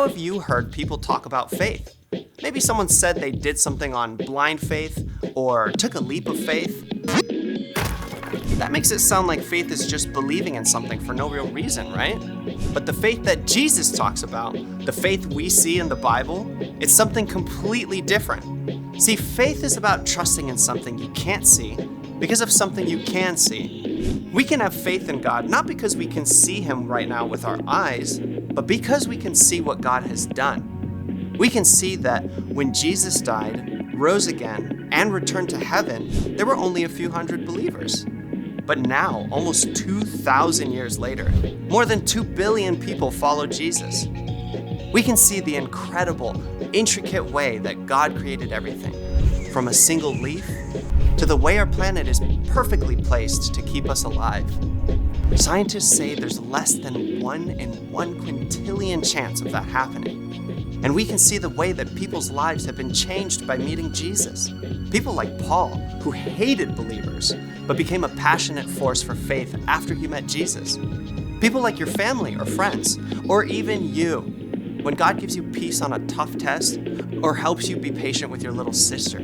How have you heard people talk about faith? Maybe someone said they did something on blind faith or took a leap of faith. That makes it sound like faith is just believing in something for no real reason, right? But the faith that Jesus talks about, the faith we see in the Bible, it's something completely different. See, faith is about trusting in something you can't see because of something you can see. We can have faith in God not because we can see Him right now with our eyes, but because we can see what God has done. We can see that when Jesus died, rose again, and returned to heaven, there were only a few hundred believers. But now, almost 2,000 years later, more than 2 billion people follow Jesus. We can see the incredible, intricate way that God created everything, from a single leaf to the way our planet is perfectly placed to keep us alive. Scientists say there's less than 1 in 1 quintillion chance of that happening. And we can see the way that people's lives have been changed by meeting Jesus. People like Paul, who hated believers, but became a passionate force for faith after he met Jesus. People like your family or friends, or even you, when God gives you peace on a tough test, or helps you be patient with your little sister.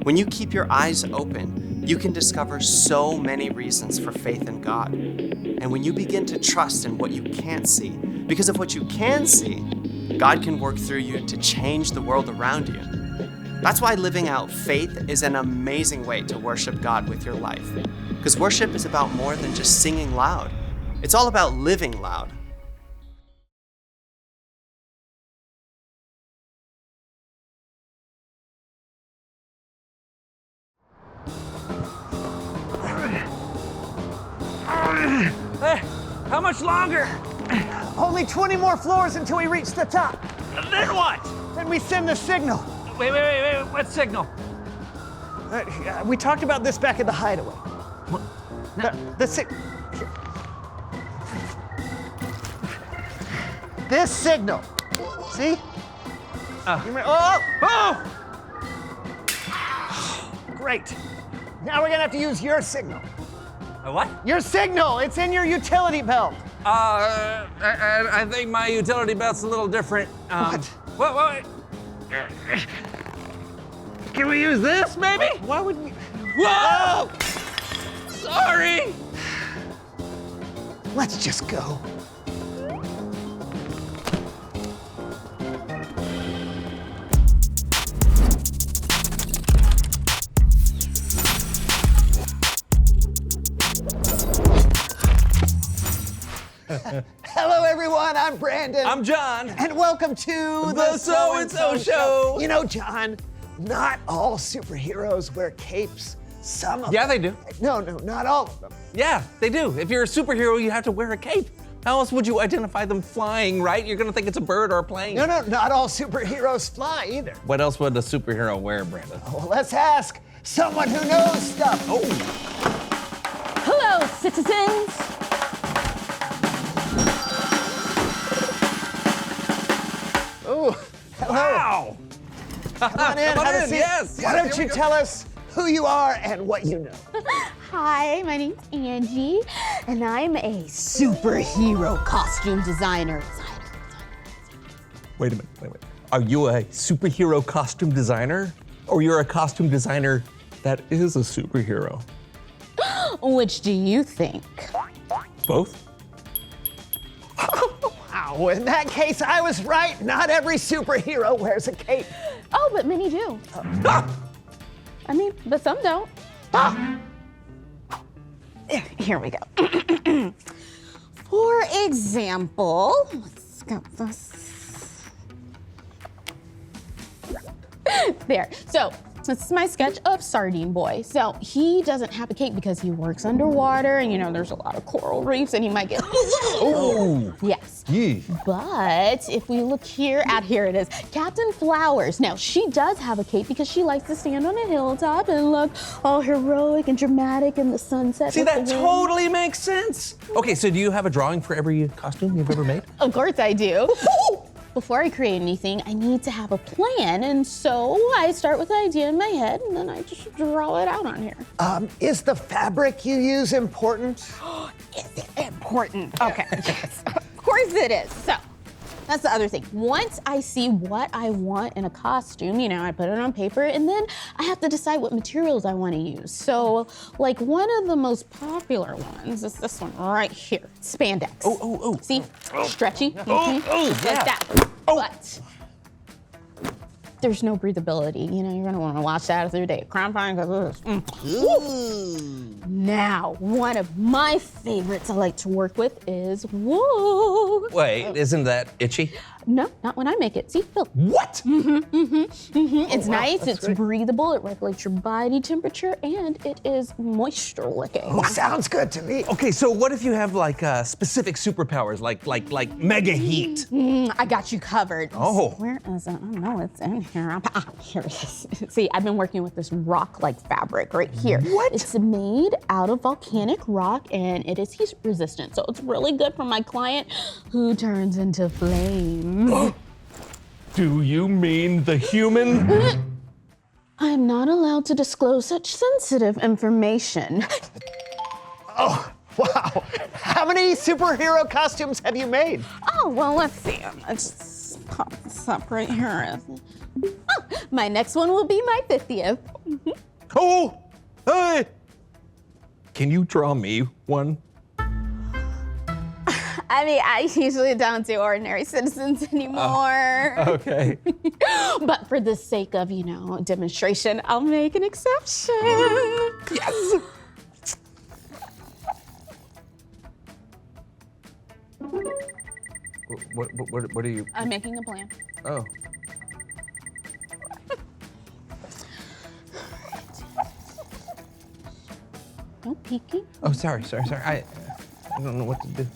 When you keep your eyes open, you can discover so many reasons for faith in God. And when you begin to trust in what you can't see, because of what you can see, God can work through you to change the world around you. That's why living out faith is an amazing way to worship God with your life. Because worship is about more than just singing loud. It's all about living loud. Hey, how much longer? Only 20 more floors until we reach the top. Then what? Then we send the signal. Wait, what signal? We talked about this back at the hideaway. What? This signal. See? Oh! Great. Now we're gonna have to use your signal. What? Your signal. It's in your utility belt. I think my utility belt's a little different. What? Can we use this, maybe? Why would we? Whoa! Sorry! Let's just go. Hello, everyone. I'm Brandon. I'm John. And welcome to the So-and-So Show. You know, John, not all superheroes wear capes. Some of them. Yeah, they do. No, not all of them. Yeah, they do. If you're a superhero, you have to wear a cape. How else would you identify them flying, right? You're gonna think it's a bird or a plane. No, not all superheroes fly either. What else would a superhero wear, Brandon? Well, let's ask someone who knows stuff. Oh. Hello, citizens. Oh, hello. Wow. Come on in, have a seat. Yes. Why don't you tell us who you are and what you know? Hi, my name's Angie, and I'm a superhero costume designer. Wait a minute. Are you a superhero costume designer? Or you're a costume designer that is a superhero? Which do you think? Both? Wow, in that case, I was right. Not every superhero wears a cape. Oh, but many do. I mean, but some don't. Here we go. For example, let's go this. There. So this is my sketch of Sardine Boy. So he doesn't have a cape because he works underwater, and there's a lot of coral reefs, and he might get. Oh. Yes. Yeah. But if we look here it is, Captain Flowers. Now she does have a cape because she likes to stand on a hilltop and look all heroic and dramatic in the sunset. See, that totally makes sense. Okay, so do you have a drawing for every costume you've ever made? Of course I do. Before I create anything, I need to have a plan, and so I start with the idea in my head, and then I just draw it out on here. Is the fabric you use important? Is it important? Okay, yes, of course it is. So, that's the other thing. Once I see what I want in a costume, you know, I put it on paper, and then I have to decide what materials I want to use. So, like, one of the most popular ones is this one right here, spandex. Oh. See, stretchy. Yeah. Like that. But there's no breathability. You know, you're gonna want to watch that through day. Crown pine, Now, one of my favorites I like to work with is wool. Wait, isn't that itchy? No, not when I make it. See, feel. What? It's nice, it's breathable, it regulates your body temperature, and it is moisture wicking. Oh, sounds good to me. Okay, so what if you have like specific superpowers, like mega heat? I got you covered. Oh. Where is it? Oh no, it's in here. Here it is. See, I've been working with this rock-like fabric right here. What? It's made out of volcanic rock, and it is heat resistant, so it's really good for my client who turns into flame. Do you mean the human? I'm not allowed to disclose such sensitive information. Oh, wow. How many superhero costumes have you made? Oh, well, let's see. Let's pop this up right here. Oh, my next one will be my 50th. Oh, hey! Can you draw me one? I mean, I usually don't do ordinary citizens anymore. Okay. But for the sake of, you know, demonstration, I'll make an exception. Yes! What are you? I'm making a plan. Oh. No peeking. Oh, sorry. I don't know what to do.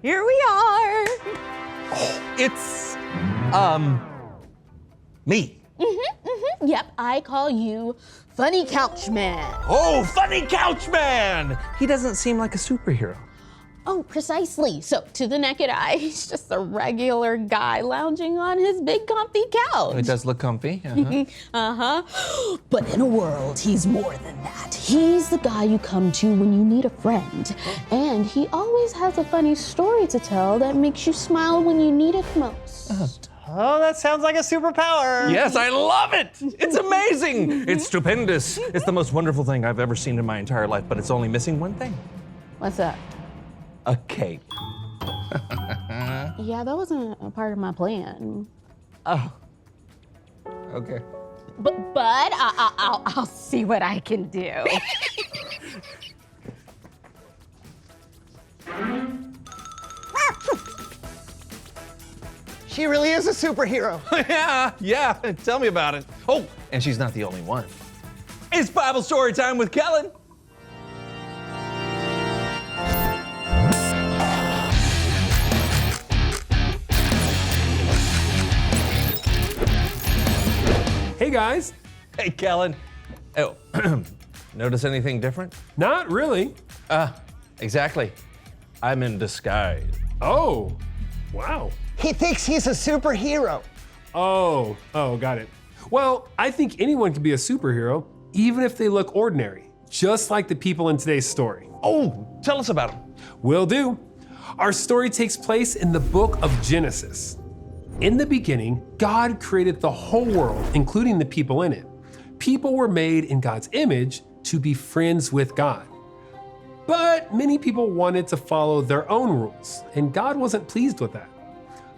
Here we are. It's, me. Yep, I call you Funny Couch Man. Oh, Funny Couch Man! He doesn't seem like a superhero. Oh, precisely. So, to the naked eye, he's just a regular guy lounging on his big comfy couch. It does look comfy. But in a world, he's more than that. He's the guy you come to when you need a friend. And he always has a funny story to tell that makes you smile when you need it most. Oh, that sounds like a superpower. Yes, I love it! It's amazing! It's stupendous. It's the most wonderful thing I've ever seen in my entire life, but it's only missing one thing. What's that? A cape. Yeah, that wasn't a part of my plan. Oh. Okay. But I'll see what I can do. She really is a superhero. yeah, tell me about it. Oh, and she's not the only one. It's Bible story time with Kellen. Hey guys. Hey, Kellen. Oh, notice anything different? Not really. Exactly. I'm in disguise. Oh, wow. He thinks he's a superhero. Oh, got it. Well, I think anyone can be a superhero, even if they look ordinary, just like the people in today's story. Oh, tell us about him. Will do. Our story takes place in the book of Genesis. In the beginning, God created the whole world, including the people in it. People were made in God's image to be friends with God. But many people wanted to follow their own rules, and God wasn't pleased with that.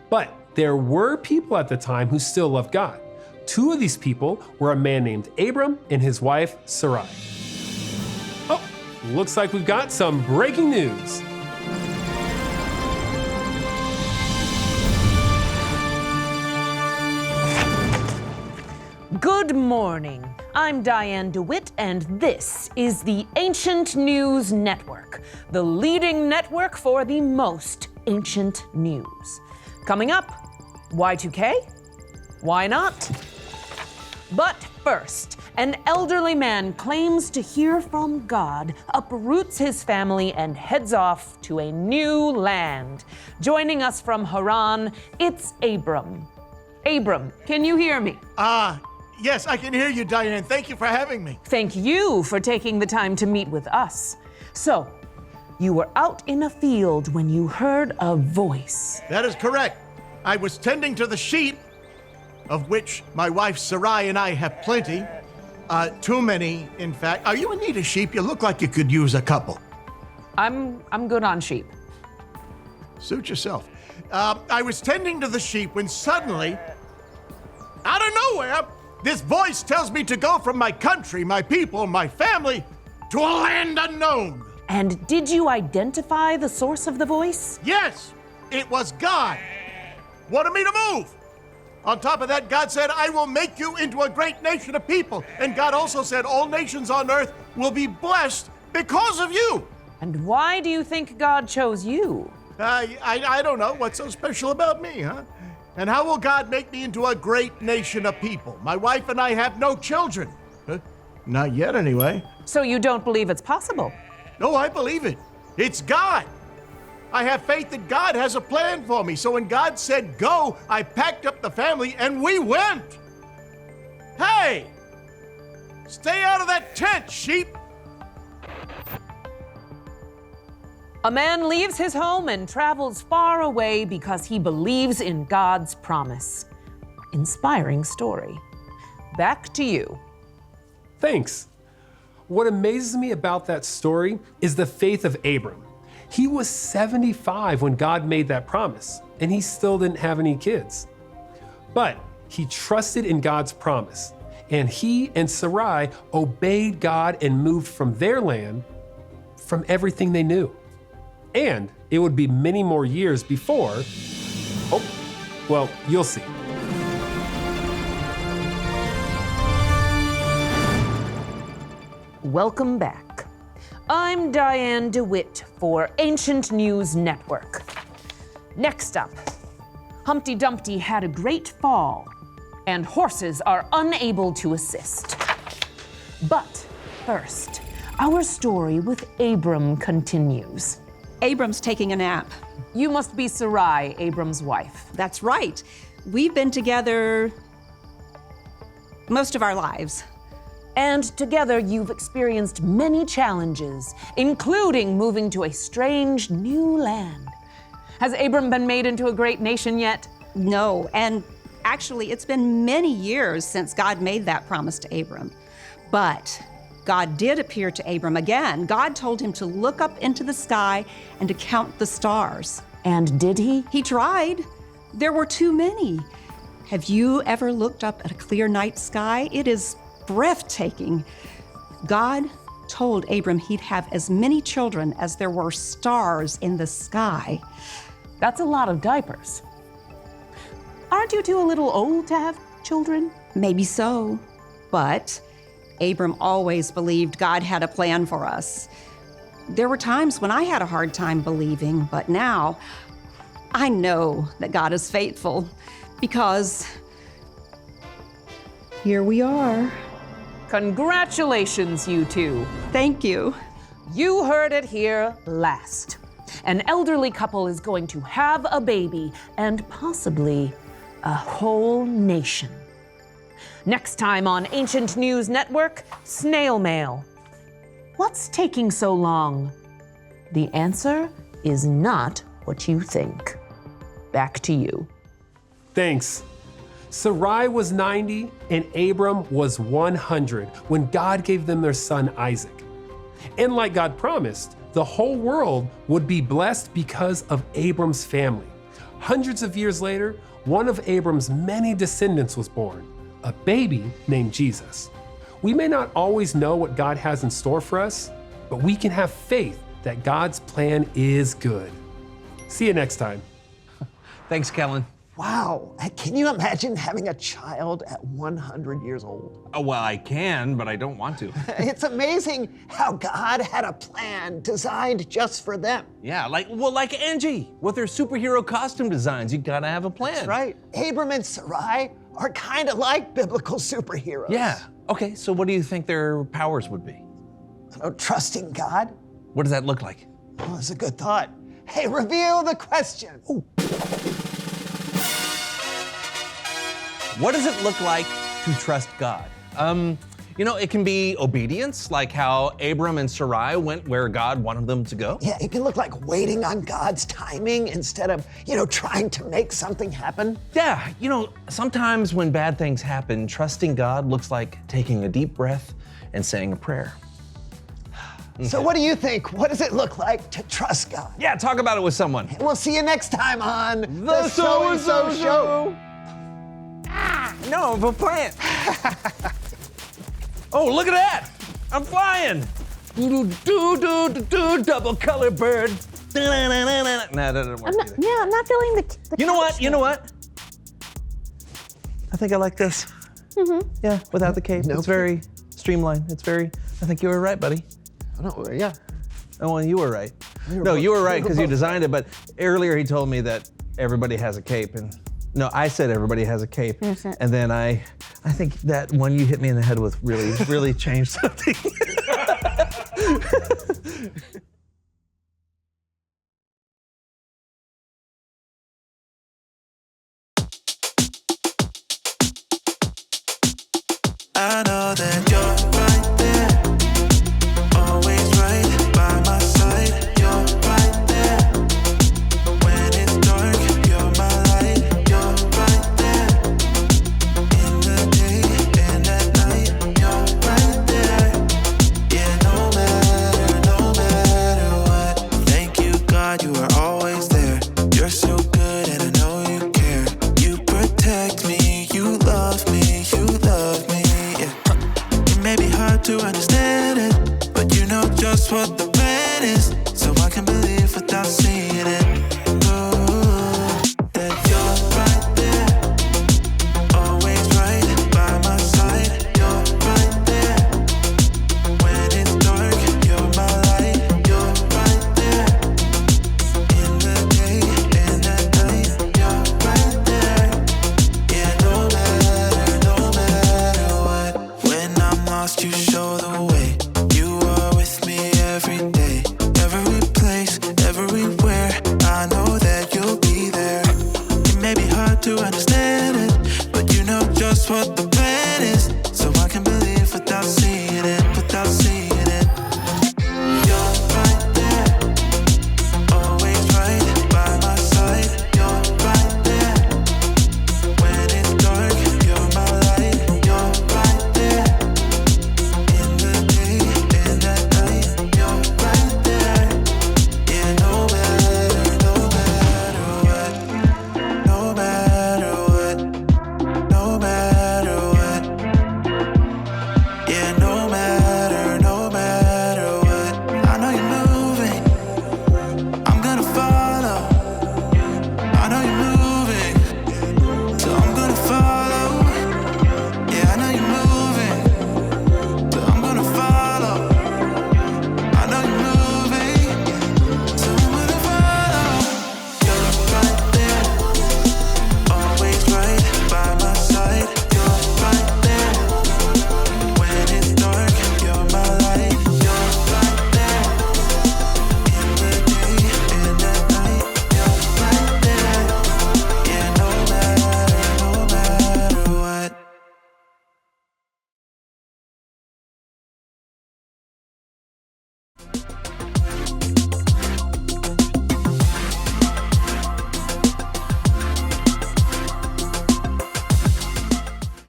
But there were people at the time who still loved God. Two of these people were a man named Abram and his wife, Sarai. Oh, looks like we've got some breaking news. Good morning. I'm Diane DeWitt, and this is the Ancient News Network, the leading network for the most ancient news. Coming up, Y2K? Why not? But first, an elderly man claims to hear from God, uproots his family, and heads off to a new land. Joining us from Haran, it's Abram. Abram, can you hear me? Yes, I can hear you, Diane. Thank you for having me. Thank you for taking the time to meet with us. So, You were out in a field when you heard a voice. That is correct. I was tending to the sheep, of which my wife Sarai and I have plenty. Too many, in fact. Are you in need of sheep? You look like you could use a couple. I'm good on sheep. Suit yourself. I was tending to the sheep when suddenly, out of nowhere, this voice tells me to go from my country, my people, my family, to a land unknown. And did you identify the source of the voice? Yes, it was God. Wanted me to move. On top of that, God said, I will make you into a great nation of people. And God also said, all nations on earth will be blessed because of you. And why do you think God chose you? I don't know. What's so special about me, huh? And how will God make me into a great nation of people? My wife and I have no children. Not yet, anyway. So you don't believe it's possible? No, I believe it. It's God. I have faith that God has a plan for me. So when God said go, I packed up the family and we went. Hey! Stay out of that tent, sheep! A man leaves his home and travels far away because he believes in God's promise. Inspiring story. Back to you. Thanks. What amazes me about that story is the faith of Abram. He was 75 when God made that promise, and he still didn't have any kids. But he trusted in God's promise, and he and Sarai obeyed God and moved from their land, from everything they knew. And it would be many more years before, well, you'll see. Welcome back. I'm Diane DeWitt for Ancient News Network. Next up, Humpty Dumpty had a great fall, and horses are unable to assist. But first, our story with Abram continues. Abram's taking a nap. You must be Sarai, Abram's wife. That's right. We've been together most of our lives. And together you've experienced many challenges, including moving to a strange new land. Has Abram been made into a great nation yet? No, and actually it's been many years since God made that promise to Abram. But God did appear to Abram again. God told him to look up into the sky and to count the stars. And did he? He tried. There were too many. Have you ever looked up at a clear night sky? It is breathtaking. God told Abram he'd have as many children as there were stars in the sky. That's a lot of diapers. Aren't you two a little old to have children? Maybe so, but Abram always believed God had a plan for us. There were times when I had a hard time believing, but now I know that God is faithful because here we are. Congratulations, you two. Thank you. You heard it here last. An elderly couple is going to have a baby and possibly a whole nation. Next time on Ancient News Network, Snail Mail. What's taking so long? The answer is not what you think. Back to you. Thanks. Sarai was 90 and Abram was 100 when God gave them their son Isaac. And like God promised, the whole world would be blessed because of Abram's family. Hundreds of years later, one of Abram's many descendants was born, a baby named Jesus. We may not always know what God has in store for us, but we can have faith that God's plan is good. See you next time. Thanks, Kellen. Wow, can you imagine having a child at 100 years old? Oh, well, I can, but I don't want to. It's amazing how God had a plan designed just for them. Yeah, like Angie with her superhero costume designs. You gotta have a plan. That's right. Abram and Sarai are kind of like biblical superheroes. Yeah. Okay, so what do you think their powers would be? Trusting God? What does that look like? Oh, that's a good thought. Hey, reveal the question. Ooh. What does it look like to trust God? You know, it can be obedience, like how Abram and Sarai went where God wanted them to go. Yeah, it can look like waiting on God's timing instead of, trying to make something happen. Yeah, sometimes when bad things happen, trusting God looks like taking a deep breath and saying a prayer. So what do you think? What does it look like to trust God? Yeah, talk about it with someone. And we'll see you next time on The So-and-so Show. No, the plant. Oh, look at that! I'm flying! Double color bird. Nah, that doesn't work either. I'm not feeling the You know what? couch You know yet. what? I think I like this. Yeah, without the cape. It's very streamlined. I think you were right, buddy. No, yeah. Oh, well, you were right. No, you were right because you designed it, but earlier he told me that everybody has a cape, and no, I said everybody has a cape, and then I think that one you hit me in the head with really changed something. I know